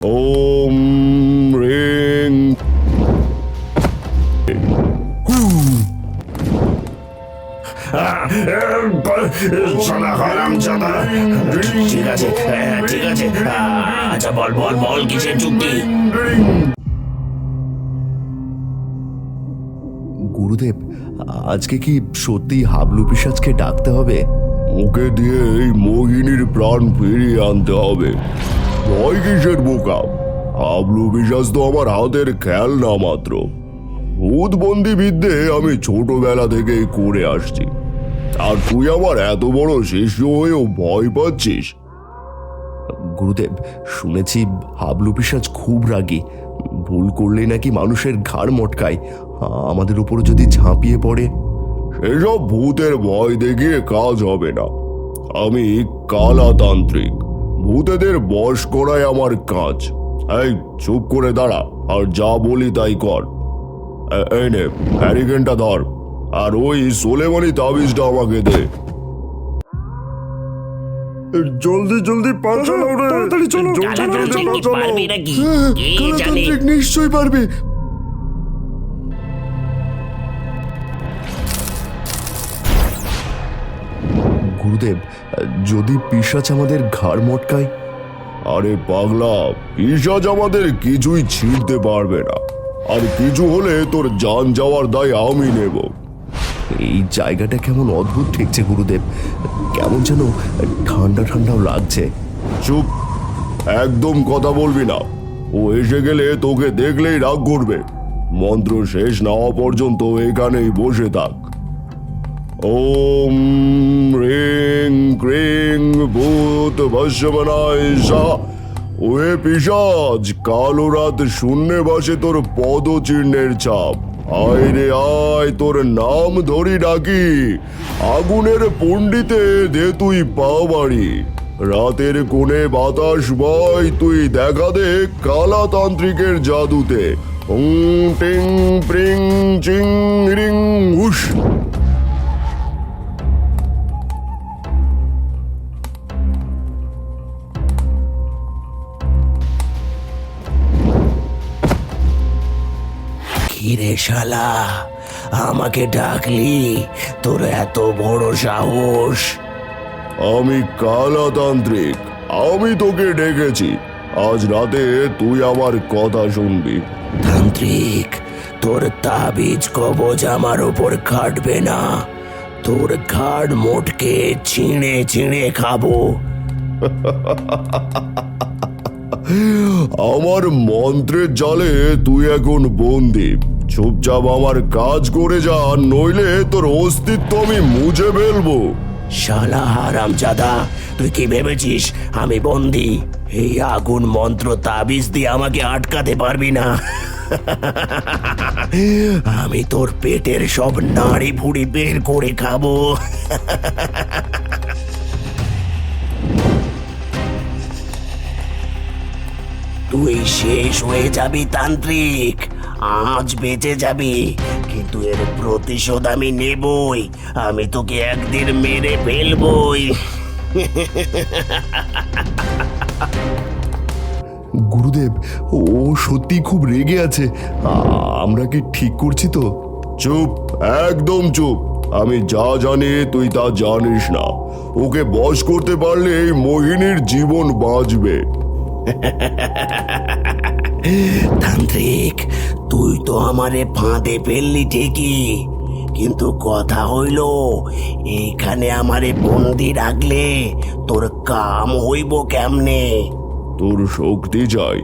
ওম ring. ঠিক আছে ঠিক আছে। আচ্ছা বল বল বল কিসের চুক্তি? গুরুদেব, আজকে কি সত্যি হাবলু পিশাচকে ডাকতে হবে? ওকে দিয়ে এই মোহিনীর প্রাণ ফিরিয়ে আনতে হবে। ভয় কিসের বোকা? হাবলু পিশাচ তো আমার হাতের খেলনা মাত্র। ভূতবন্দি বিদ্যে আমি ছোটবেলা থেকেই করে আসছি, আর তুই আমার এত বড় শিষ্য হয়েও ভয় পাচ্ছিস? গুরুদেব, শুনেছি হাবলু পিশাচ খুব রাগী, ভুল করলেই নাকি মানুষের ঘাড় মটকায়। আমাদের উপর যদি ঝাঁপিয়ে পড়ে? সেসব ভূতের ভয় দেখিয়ে কাজ হবে না। আমি কালাতান্ত্রিক, ভূতেদের বশ করাই আমার কাজ। এই চুপ করে দাঁড়া আর যা বলি তাই কর। এই নে হ্যারিকেনটা ধর, আর ওই সোলেমানি তাবিজটা আমাকে দে। জলদি জলদি পাঁচালো রে, তাড়াতাড়ি চলো, কালাতান্ত্রিক পারবে নাকি? কে জানে? কালাতান্ত্রিক নিশ্চয়ই পারবে। গুরুদেব, যদি পিশাচ আমাদের ঘাড় মটকায়? আরে পাগলা, পিশাচ আমাদের কিছুই ছিঁড়তে পারবে না, আর কিছু হলে তোর জান যাওয়ার দায় আমি নেব। এই জায়গাটা কেমন অদ্ভুত ঠেকছে গুরুদেব, কেমন যেন ঠান্ডা ঠান্ডাও লাগছে। চুপ, একদম কথা বলবি না। ও এসে গেলে তোকে দেখলেই রাগ করবে। মন্ত্র শেষ না হওয়া পর্যন্ত এখানেই বসে থাক। ওম রিং ক্রিং ভূত ভস্মনায় স্বাহা। ওহে পিশাচ, কালো রাত শূন্যে বাসে তোর পদচিহ্নের ছাপ। আয় রে আয়, তোর নাম ধরি ডাকি। আগুনের পণ্ডিতে দে তুই পা বাড়ি। রাতের কোণে বাতাস বয়, তুই দেখা দে কালাতান্ত্রিকের জাদুতে। টিং প্রিং চিং রিং হুস। কিরে শালা, আমাকে ডাকলি? তোর এত বড় সাহস? আমি কালাতান্ত্রিক, আমি তোকে ডেকেছি। আজ রাতে তুই আমার কথা শুনবি। তান্ত্রিক, তোর তাবিজ কবজ আমার উপর খাটবে না। তোর ঘাড় মোটকে ছিঁড়ে ছিঁড়ে খাবো। আমার মন্ত্রের জালে তুই এখন বন্দি। চুপচাপ আমার কাজ করে যা, নইলে তোর অস্তিত্ব আমি মুছে ফেলবো। শালা হারামজাদা, তুই কি ভেবেছিস আমি বন্দি? এই আগুন মন্ত্র তাবিজ দিয়ে আমাকে আটকাতে পারবি না। আমি তোর পেটের সব নাড়ি ভুড়ি বের করে খাবো। তুই শেষ হয়ে যাবি তান্ত্রিক, আজ বেঁচে যাবি, কিন্তু এর প্রতিশোধ আমি নেবই। আমি তোকে একদিন মেরে ফেলবই। গুরুদেব, ও সত্যি খুব রেগে আছে। আমরা কি ঠিক করছি তো? চুপ, একদম চুপ। আমি যা জানি তুই তা জানিস না। ওকে বশ করতে পারলে এই মোহিনীর জীবন বাঁচবে। তান্ত্রিক, তুই তো আমারে ফাঁদে ফেললি ঠিকই, কিন্তু কথা হইল এখানে আমারে বন্দি রাখলে তোর কাম হইব কেমনে? তোর শক্তি চাই।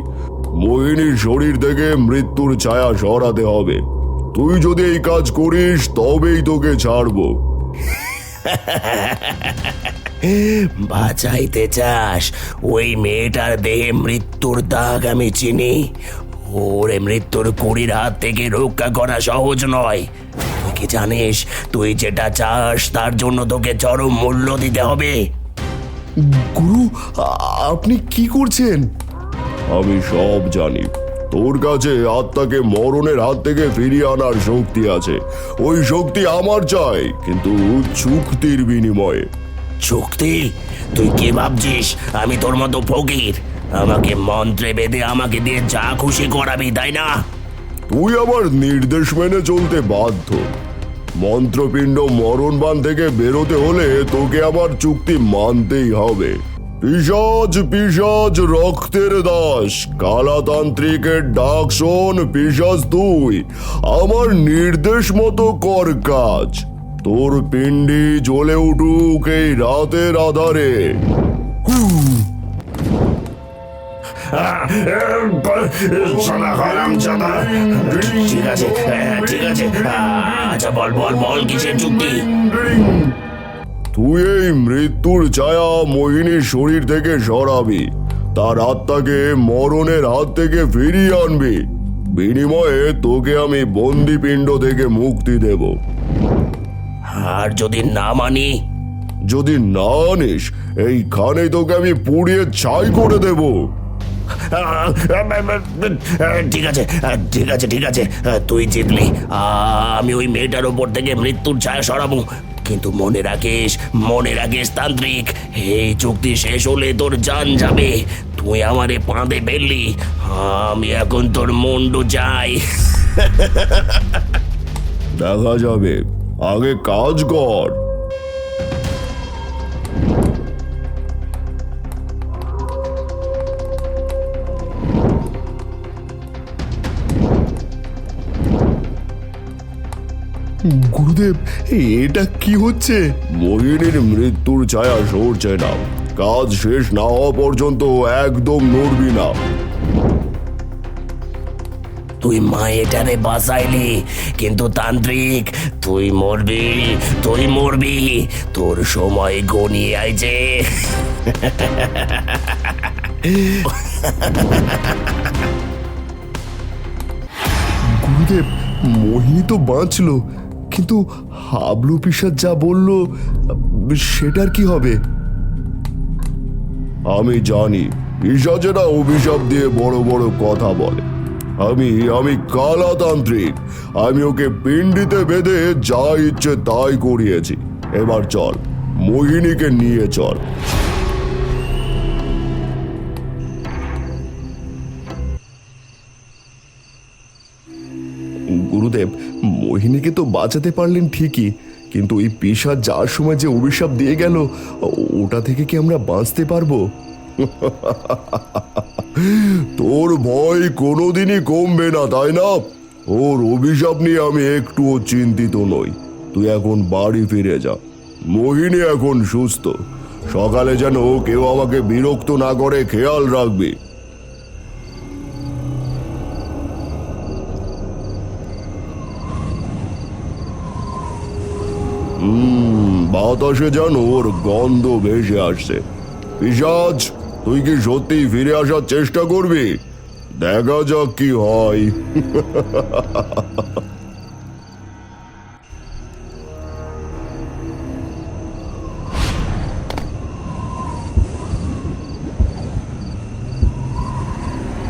মোহিনীর শরীর থেকে মৃত্যুর ছায়া সরাতে হবে। তুই যদি এই কাজ করিস তবেই তোকে ছাড়বো। বাঁচাইতে চাস? ওই মেয়েটার দেহে মৃত্যুর দাগ আমি চিনি। ওরে মৃত্যুর কুড়ির হাত থেকে রক্ষা করা সহজ নয়। তুই কি জানিস, তুই যেটা চাস তার জন্য তোকে চরম মূল্য দিতে হবে। গুরু, আপনি কি করছেন? আমি সব জানি। তোর কাছে আত্মাকে মরণের হাত থেকে ফিরিয়ে আনার শক্তি আছে। ওই শক্তি আমার চাই, কিন্তু চুক্তির বিনিময়ে। চুক্তি? তুই কি ভাবছিস আমি তোর মতো ফকির? আমাকে মন্ত্রে বেঁধে আমাকে দিয়ে যা খুশি করাবি, তাই না? তুই আবার নির্দেশ মেনে চলতে বাধ্য। মন্ত্রপিণ্ড মরণবান থেকে বেরোতে হলে তোকে আমার চুক্তি মানতেই হবে। পিশাচ পিশাচ রক্তের দাস, কালাতান্ত্রিকের ডাক শোন। পিশাচ তুই আমার নির্দেশ মতো কর কাজ। তোর পিণ্ডি জ্বলে উঠুক এই রাতের আধারে। ঠিক আছে, ঠিক আছে। আচ্ছা, বল বল বল, কিসের চুক্তি? তুই এই মৃত্যুর ছায়া মোহিনীর শরীর থেকে সরাবি, তার আত্মাকে মরণের হাত থেকে ফিরিয়ে আনবি। বিনিময়ে তোকে আমি বন্দি পিণ্ড থেকে মুক্তি দেব। আর যদি না মানি? যদি না আনিস, এইখানেই তোকে আমি পুড়িয়ে ছাই করে দেব। ঠিক আছে, ঠিক আছে, ঠিক আছে। তুই জিতলি। আমি ওই মেয়েটার ওপর থেকে মৃত্যুর ছায়া সরাবো। কিন্তু মনে রাখিস তান্ত্রিক, এই চুক্তি শেষ হলে তোর জান যাবে। তুই আমারে ফাঁদে ফেললি, আমি এখন তোর মুন্ডু চাই। দেখা যাবে, আগে কাজ কর। গুরুদেব, এটা কি হচ্ছে? মোহিনীর মৃত্যুর ছায়া সরছে না। কাজ শেষ না হওয়া পর্যন্ত একদম নড়বি না। তুই মায়েটারে বাঁচাইলি, কিন্তু তান্ত্রিক তুই মরবি। তোর সময় গনিয়ে আইছে। গুরুদেব, মোহিনী তো বাঁচলো, কিন্তু হাবলু পিশাচ যা বলল সেটার কি হবে? আমি জানি পিশাচেরা অভিশাপ দিয়ে বড় বড় কথা বলে। আমি কালাতান্ত্রিক। আমি ওকে পিণ্ডিতে বেঁধে যা ইচ্ছে তাই করিয়েছি। এবার চল, মোহিনীকে নিয়ে চল। গুরুদেব, মোহিনীকে তো বাঁচাতে পারলেন ঠিকই, কিন্তু ওই পিশাচ যাওয়ার সময় যে অভিশাপ দিয়ে গেল, ওটা থেকে কি আমরা বাঁচতে পারবো? তোর ভয় কোনোদিনই কমবে না, তাই না? ওর অভিশাপ নিয়ে আমি একটুও চিন্তিত নই। তুই এখন বাড়ি ফিরে যা। মোহিনী এখন সুস্থ। সকালে যেন কেউ আমাকে বিরক্ত না করে খেয়াল রাখবি। বাতাসে যেন ওর গন্ধ ভেসে আসছে। পিশাচ, তুই কি সত্যি ফিরে আসার চেষ্টা করবি? দেখা যাক কি হয়।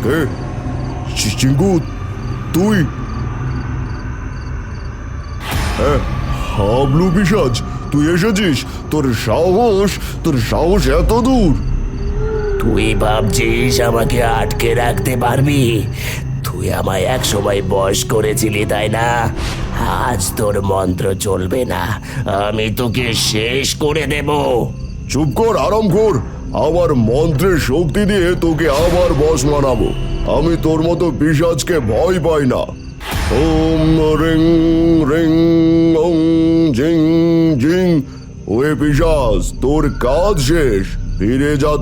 কে? চিঙ্কু, তুই? হ্যাঁ, হাবলু পিশাচ, তুই এসেছিস? তোর সাহস এত দূর? তুই ভাবছিস আমাকে আটকে রাখতে পারবি? তুই আমায় এক সময় বশ করেছিলি, তাই না? আজ তোর মন্ত্র চলবে না, আমি তোকে শেষ করে দেব। চুপ কর, আরাম কর। আমার মন্ত্রের শক্তি দিয়ে তোকে আবার বশ মানাবো। আমি তোর মতো পিশাচকে ভয় পাই না। ওম রিং রিং ওং জিং জিং। ওয়ে পিশাচ, তোর কাজ শেষ। ফিরে যা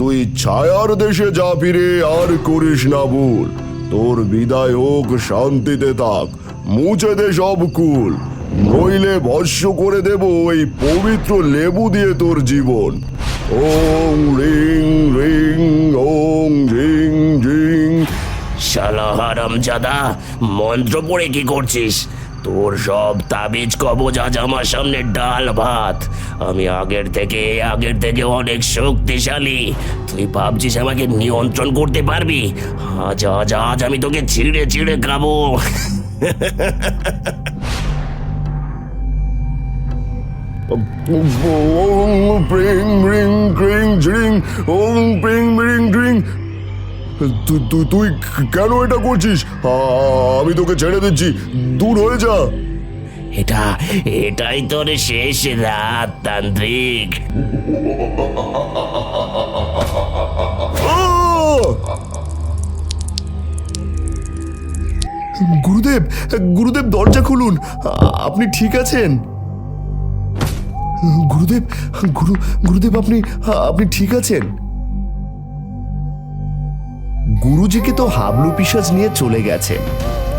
তুই ছায়ার দেশে যা, ফিরে আর করিস না ভুল। তোর বিদায় হোক, শান্তিতে থাক। মুছে দে সব কুল, নইলে ভস্য করে দেব এই পবিত্র লেবু দিয়ে তোর জীবন। ওং রিং রিং ওং জিং জিং। শালা হারামজাদা, মন্ত্র পড়ে কি করছিস? তোর সব তাবিজ কবজ আজ আমার সামনে ডাল ভাত। আমি আগের থেকে অনেক শক্তিশালী। তুই ভাবছিস আমাকে নিয়ন্ত্রণ করতে পারবি? আজ আমি তোকে ছিঁড়ে ছিঁড়ে খাবো। ওং প্রিং রিং ক্রিং ঝিরিং ওং প্রিং রিং ক্রিং। তুই কেন এটা করছিস? আমি তোকে ছেড়ে দিচ্ছি, দূর হয়ে যা। এটাই তোর শেষ রাত তান্ত্রিক। গুরুদেব, গুরুদেব দরজা খুলুন, আপনি ঠিক আছেন? গুরুদেব, গুরুদেব আপনি আপনি ঠিক আছেন? গুরুজিকে তো হাবলু পিশাচ নিয়ে চলে গেছে।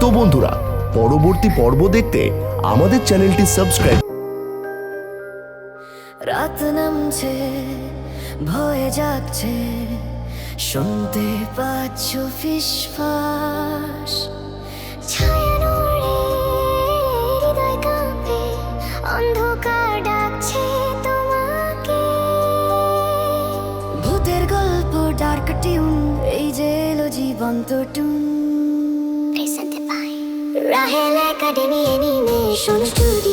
তো বন্ধুরা, পরবর্তী পর্ব দেখতে আমাদের চ্যানেলটি সাবস্ক্রাইব। রাত নামছে, ভয়ে জাগছে, শুনতে পাচ্ছ ফিসফাস। ছায়া নড়ে, হৃদয় কাঁপে, অন্ধকার ডাকছে তোমাকে। ভূতের গল্প ডার্ক টিউন, এই যে এলো জীবন্ত টুন। Presented by Rahel Academy Animation Studio।